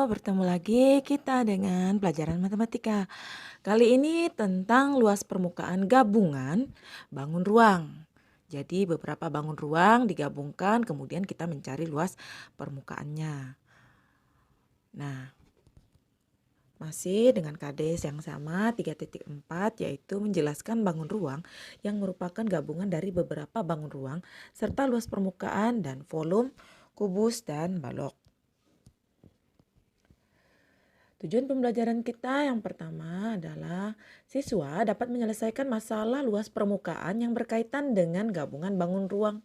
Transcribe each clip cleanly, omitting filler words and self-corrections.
bertemu lagi kita dengan pelajaran matematika. Kali ini tentang luas permukaan gabungan bangun ruang. Jadi beberapa bangun ruang digabungkan, kemudian kita mencari luas permukaannya. Nah, masih dengan KD yang sama 3.4, yaitu menjelaskan bangun ruang yang merupakan gabungan dari beberapa bangun ruang serta luas permukaan dan volume, kubus, dan balok. Tujuan pembelajaran kita yang pertama adalah siswa dapat menyelesaikan masalah luas permukaan yang berkaitan dengan gabungan bangun ruang,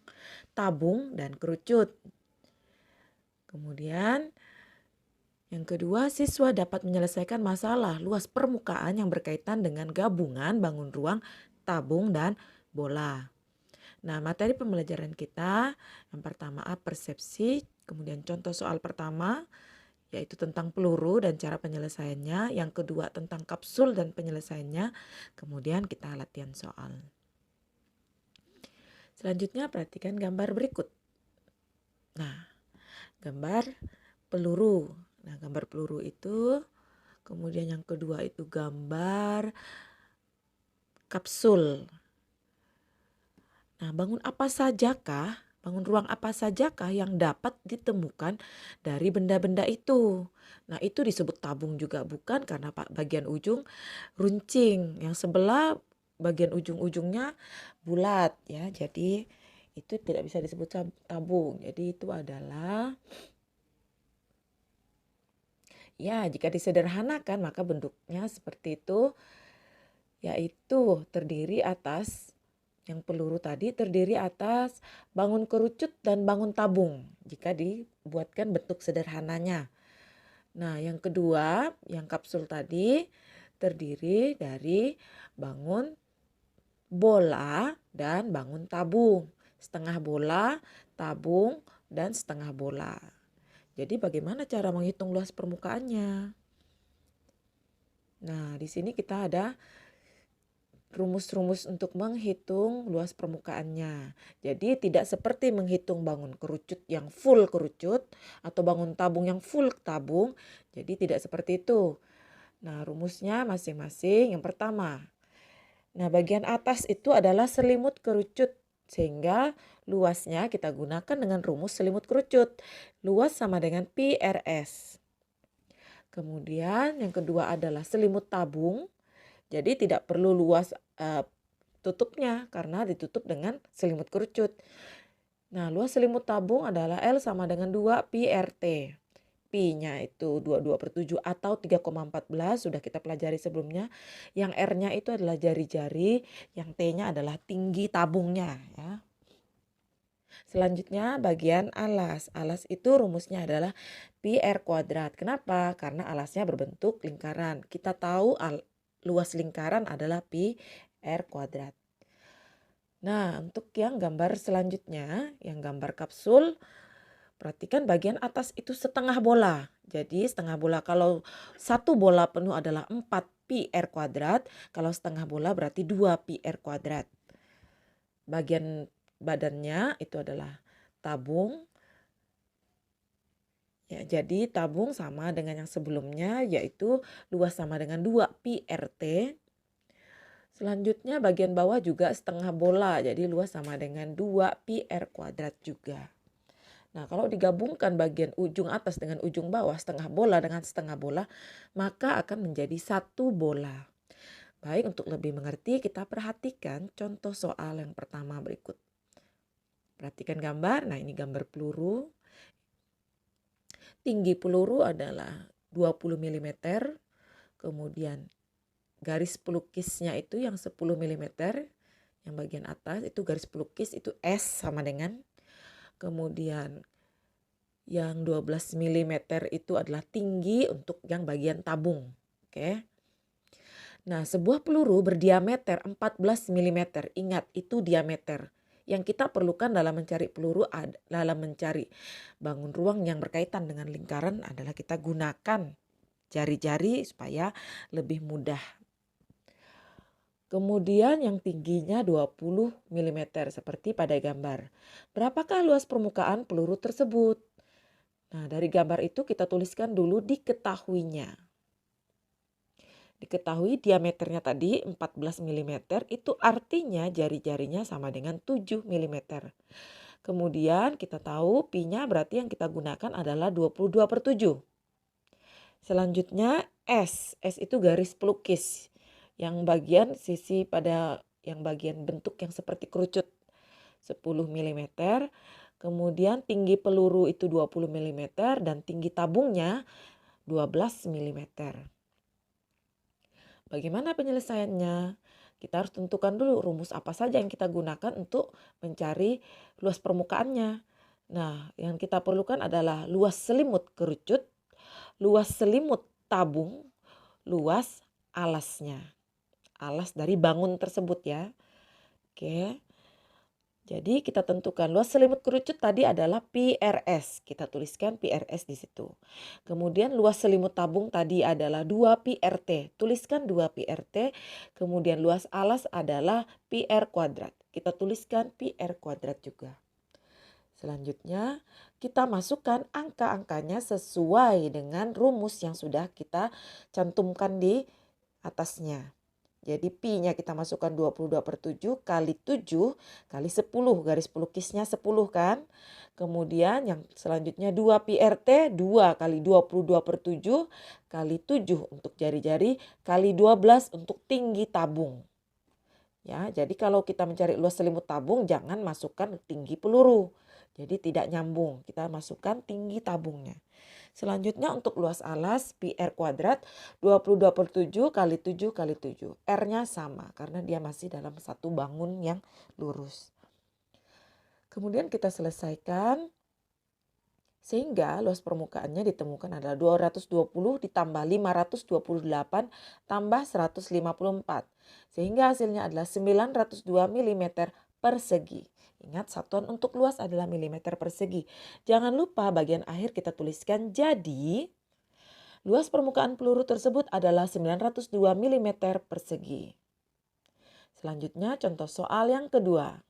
tabung, dan kerucut. Kemudian yang kedua, siswa dapat menyelesaikan masalah luas permukaan yang berkaitan dengan gabungan bangun ruang, tabung, dan bola. Nah, materi pembelajaran kita yang pertama persepsi, kemudian contoh soal pertama yaitu tentang peluru dan cara penyelesaiannya. Yang kedua tentang kapsul dan penyelesaiannya. Kemudian kita latihan soal. Selanjutnya perhatikan gambar berikut. Nah, gambar peluru. Nah, gambar peluru itu, kemudian yang kedua itu gambar kapsul. Nah, bangun ruang apa sajakah yang dapat ditemukan dari benda-benda itu? Nah, itu disebut tabung juga bukan, karena bagian ujung runcing, yang sebelah bagian ujung-ujungnya bulat ya. Jadi itu tidak bisa disebut tabung. Jadi itu adalah, ya, jika disederhanakan maka bentuknya seperti itu, yaitu terdiri atas yang peluru tadi terdiri atas bangun kerucut dan bangun tabung jika dibuatkan bentuk sederhananya. Nah, yang kedua, yang kapsul tadi terdiri dari bangun bola dan bangun tabung. Setengah bola, tabung, dan setengah bola. Jadi bagaimana cara menghitung luas permukaannya? Nah, di sini kita ada rumus-rumus untuk menghitung luas permukaannya. Jadi tidak seperti menghitung bangun kerucut yang full kerucut atau bangun tabung yang full tabung. Jadi tidak seperti itu. Nah, rumusnya masing-masing. Yang pertama, nah bagian atas itu adalah selimut kerucut. Sehingga luasnya kita gunakan dengan rumus selimut kerucut. Luas sama dengan Pi RS. Kemudian yang kedua adalah selimut tabung. Jadi tidak perlu luas tutupnya karena ditutup dengan selimut kerucut. Nah, luas selimut tabung adalah L sama dengan 2 Pi RT. Pi-nya itu 22/7 atau 3,14 sudah kita pelajari sebelumnya. Yang R-nya itu adalah jari-jari, yang T-nya adalah tinggi tabungnya ya. Selanjutnya bagian alas. Alas itu rumusnya adalah Pi R kuadrat. Kenapa? Karena alasnya berbentuk lingkaran. Kita tahu luas lingkaran adalah Pi R kuadrat. Nah, untuk yang gambar selanjutnya, yang gambar kapsul, perhatikan bagian atas itu setengah bola. Jadi setengah bola, kalau satu bola penuh adalah 4 Pi R kuadrat, kalau setengah bola berarti 2 Pi R kuadrat. Bagian badannya itu adalah tabung. Ya, jadi tabung sama dengan yang sebelumnya, yaitu luas sama dengan 2 Pi RT. Selanjutnya bagian bawah juga setengah bola, jadi luas sama dengan 2 Pi R kuadrat juga. Nah, kalau digabungkan bagian ujung atas dengan ujung bawah, setengah bola dengan setengah bola, maka akan menjadi satu bola. Baik, untuk lebih mengerti kita perhatikan contoh soal yang pertama berikut. Perhatikan gambar, nah ini gambar peluru. Tinggi peluru adalah 20 mm, kemudian garis pelukisnya itu yang 10 mm, yang bagian atas itu garis pelukis itu S sama dengan, kemudian yang 12 mm itu adalah tinggi untuk yang bagian tabung. Oke. Nah, sebuah peluru berdiameter 14 mm, ingat itu diameter. Yang kita perlukan dalam mencari peluru, dalam mencari bangun ruang yang berkaitan dengan lingkaran adalah kita gunakan jari-jari supaya lebih mudah. Kemudian yang tingginya 20 mm seperti pada gambar. Berapakah luas permukaan peluru tersebut? Nah, dari gambar itu kita tuliskan dulu diketahuinya. Diketahui diameternya tadi 14 mm, itu artinya jari-jarinya sama dengan 7 mm. Kemudian kita tahu pi-nya berarti yang kita gunakan adalah 22/7. Selanjutnya S. S itu garis pelukis. Yang bagian sisi pada yang bagian bentuk yang seperti kerucut 10 mm. Kemudian tinggi peluru itu 20 mm dan tinggi tabungnya 12 mm. Bagaimana penyelesaiannya? Kita harus tentukan dulu rumus apa saja yang kita gunakan untuk mencari luas permukaannya. Nah, yang kita perlukan adalah luas selimut kerucut, luas selimut tabung, luas alasnya. Alas dari bangun tersebut ya. Oke. Jadi kita tentukan luas selimut kerucut tadi adalah PRS. Kita tuliskan PRS di situ. Kemudian luas selimut tabung tadi adalah 2 PRT. Tuliskan 2 PRT. Kemudian luas alas adalah PR kuadrat. Kita tuliskan PR kuadrat juga. Selanjutnya kita masukkan angka-angkanya sesuai dengan rumus yang sudah kita cantumkan di atasnya. Jadi pi-nya kita masukkan 22/7 kali 7 kali 10. Garis pelukisnya 10 kan. Kemudian yang selanjutnya 2 pi RT 2 kali 22/7 kali 7 untuk jari-jari kali 12 untuk tinggi tabung. Ya, jadi kalau kita mencari luas selimut tabung jangan masukkan tinggi peluru. Jadi tidak nyambung. Kita masukkan tinggi tabungnya. Selanjutnya untuk luas alas PR kuadrat 22/7 kali 7 kali 7. R-nya sama karena dia masih dalam satu bangun yang lurus. Kemudian kita selesaikan sehingga luas permukaannya ditemukan adalah 220 ditambah 528 tambah 154. Sehingga hasilnya adalah 902 mm persegi. Ingat satuan untuk luas adalah milimeter persegi. Jangan lupa bagian akhir kita tuliskan jadi luas permukaan peluru tersebut adalah 902 mm persegi. Selanjutnya contoh soal yang kedua.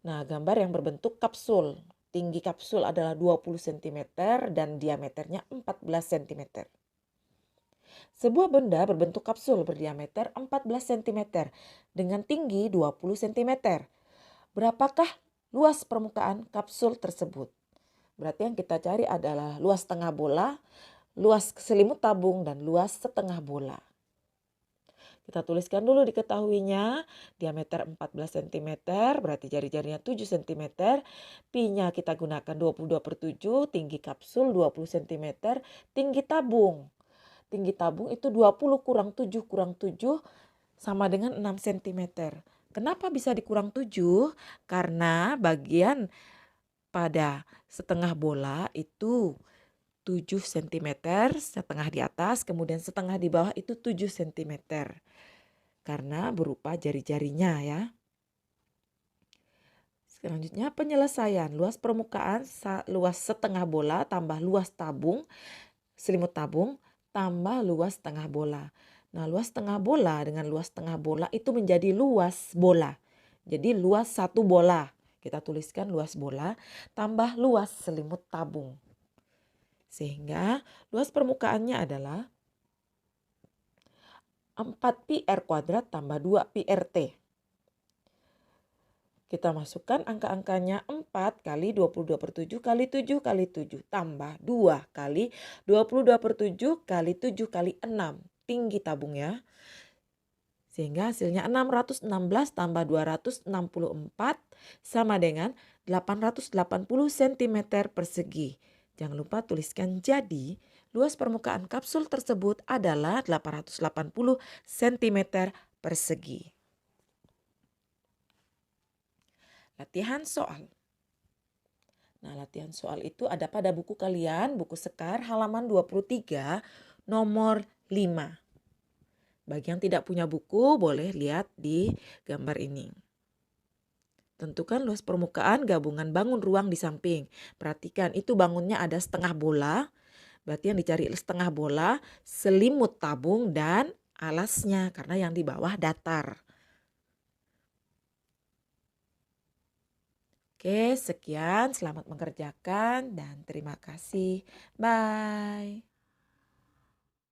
Nah, gambar yang berbentuk kapsul. Tinggi kapsul adalah 20 cm dan diameternya 14 cm. Sebuah benda berbentuk kapsul berdiameter 14 cm dengan tinggi 20 cm. Berapakah luas permukaan kapsul tersebut? Berarti yang kita cari adalah luas tengah bola, luas selimut tabung, dan luas setengah bola. Kita tuliskan dulu diketahuinya, diameter 14 cm, berarti jari-jarinya 7 cm. Pi-nya kita gunakan 22/7, tinggi kapsul 20 cm, tinggi tabung. Tinggi tabung itu 20 kurang 7 kurang 7 sama dengan 6 cm. Kenapa bisa dikurang 7? Karena bagian pada setengah bola itu 7 cm, setengah di atas, kemudian setengah di bawah itu 7 cm. Karena berupa jari-jarinya ya. Selanjutnya penyelesaian. Luas permukaan luas setengah bola tambah luas tabung, selimut tabung, tambah luas tengah bola. Nah, luas tengah bola dengan luas tengah bola itu menjadi luas bola. Jadi luas satu bola. Kita tuliskan luas bola tambah luas selimut tabung. Sehingga luas permukaannya adalah 4 pi R kuadrat tambah 2 pi RT. Kita masukkan angka-angkanya 4 kali 22/7 kali 7 kali 7 tambah 2 kali 22/7 kali 7 kali 6. Tinggi tabung ya. Sehingga hasilnya 616 tambah 264 sama dengan 880 cm persegi. Jangan lupa tuliskan jadi luas permukaan kapsul tersebut adalah 880 cm persegi. Latihan soal. Nah, latihan soal itu ada pada buku kalian, buku Sekar halaman 23 nomor 5. Bagi yang tidak punya buku boleh lihat di gambar ini. Tentukan luas permukaan gabungan bangun ruang di samping. Perhatikan itu bangunnya ada setengah bola. Berarti yang dicari setengah bola, selimut tabung dan alasnya karena yang di bawah datar. Oke, sekian. Selamat mengerjakan dan terima kasih. Bye.